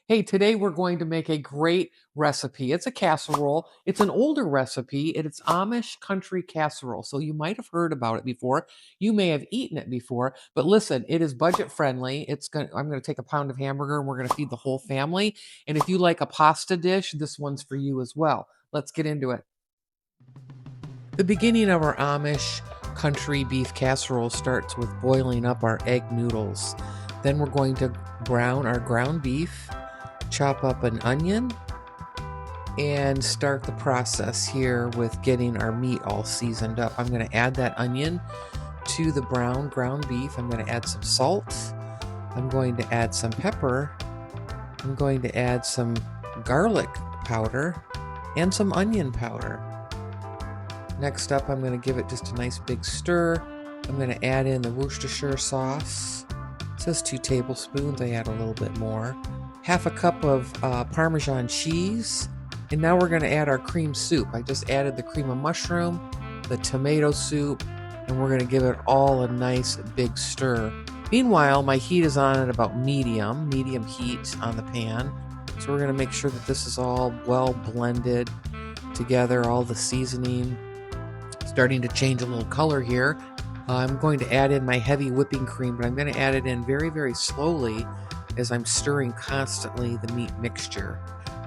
Hey, today we're going to make a great recipe. It's a casserole. It's an older recipe, and it's Amish Country Casserole. So you might have heard about it before. You may have eaten it before, but listen, it is budget friendly. I'm going to take a pound of hamburger and we're going to feed the whole family. And if you like a pasta dish, this one's for you as well. Let's get into it. The beginning of our Amish Country Beef Casserole starts with boiling up our egg noodles. Then we're going to brown our ground beef, chop up an onion, and start the process here with getting our meat all seasoned up. I'm going to add that onion to the brown ground beef. I'm going to add some salt. I'm going to add some pepper. I'm going to add some garlic powder and some onion powder. Next up, I'm going to give it just a nice big stir. I'm going to add in the Worcestershire sauce. It says 2 tablespoons. I add a little bit more. Half a cup of Parmesan cheese. And now we're going to add our cream soup. I just added the cream of mushroom, the tomato soup, and we're going to give it all a nice big stir. Meanwhile, my heat is on at about medium heat on the pan. So we're going to make sure that this is all well blended together, all the seasoning starting to change a little color here. I'm going to add in my heavy whipping cream, but I'm going to add it in very, very slowly as I'm stirring constantly the meat mixture.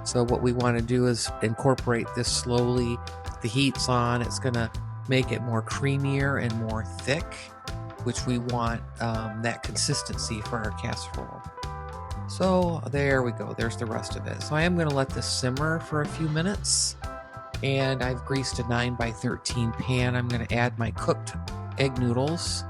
So what we want to do is incorporate this slowly. The heat's on. It's going to make it more creamier and more thick, which we want that consistency for our casserole. So there we go. There's the rest of it. So I am going to let this simmer for a few minutes. And I've greased a 9x13 pan. I'm going to add my cooked egg noodles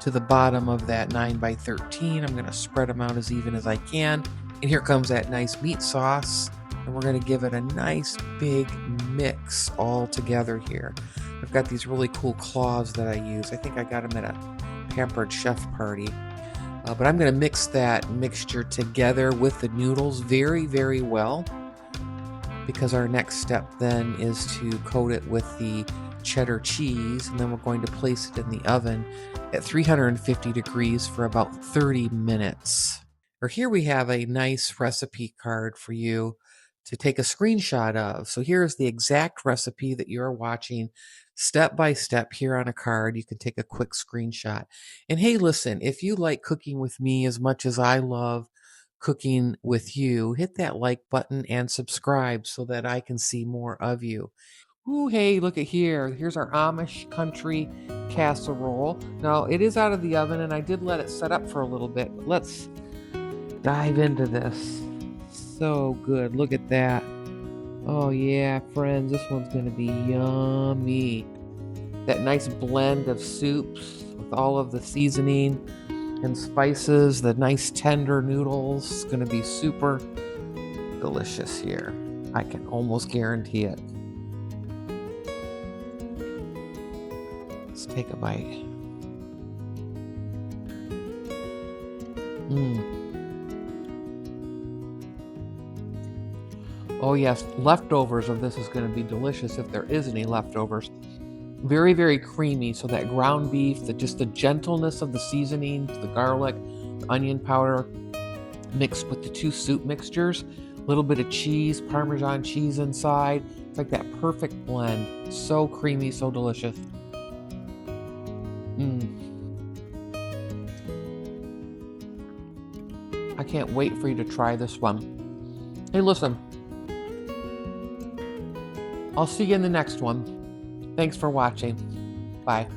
to the bottom of that 9x13. I'm going to spread them out as even as I can. And here comes that nice meat sauce. And we're going to give it a nice big mix all together here. I've got these really cool claws that I use. I think I got them at a Pampered Chef party. But I'm going to mix that mixture together with the noodles very, very well, because our next step then is to coat it with the cheddar cheese, and then we're going to place it in the oven at 350 degrees for about 30 minutes. Or here we have a nice recipe card for you to take a screenshot of. So here's the exact recipe that you're watching step by step here on a card. You can take a quick screenshot. And hey, listen, if you like cooking with me as much as I love cooking with you, hit that like button and subscribe so that I can see more of you. Ooh, hey, look at here. Here's our Amish Country Casserole. Now, it is out of the oven, and I did let it set up for a little bit. But let's dive into this. So good. Look at that. Oh, yeah, friends, this one's going to be yummy. That nice blend of soups with all of the seasoning and spices, the nice tender noodles. It's going to be super delicious here. I can almost guarantee it. Let's take a bite. Oh yes, leftovers of this is going to be delicious if there is any leftovers. Very, very creamy. So that ground beef, just the gentleness of the seasoning, the garlic, the onion powder, mixed with the 2 soup mixtures, a little bit of cheese, Parmesan cheese inside. It's like that perfect blend. So creamy, so delicious. I can't wait for you to try this one. Hey, listen. I'll see you in the next one. Thanks for watching. Bye.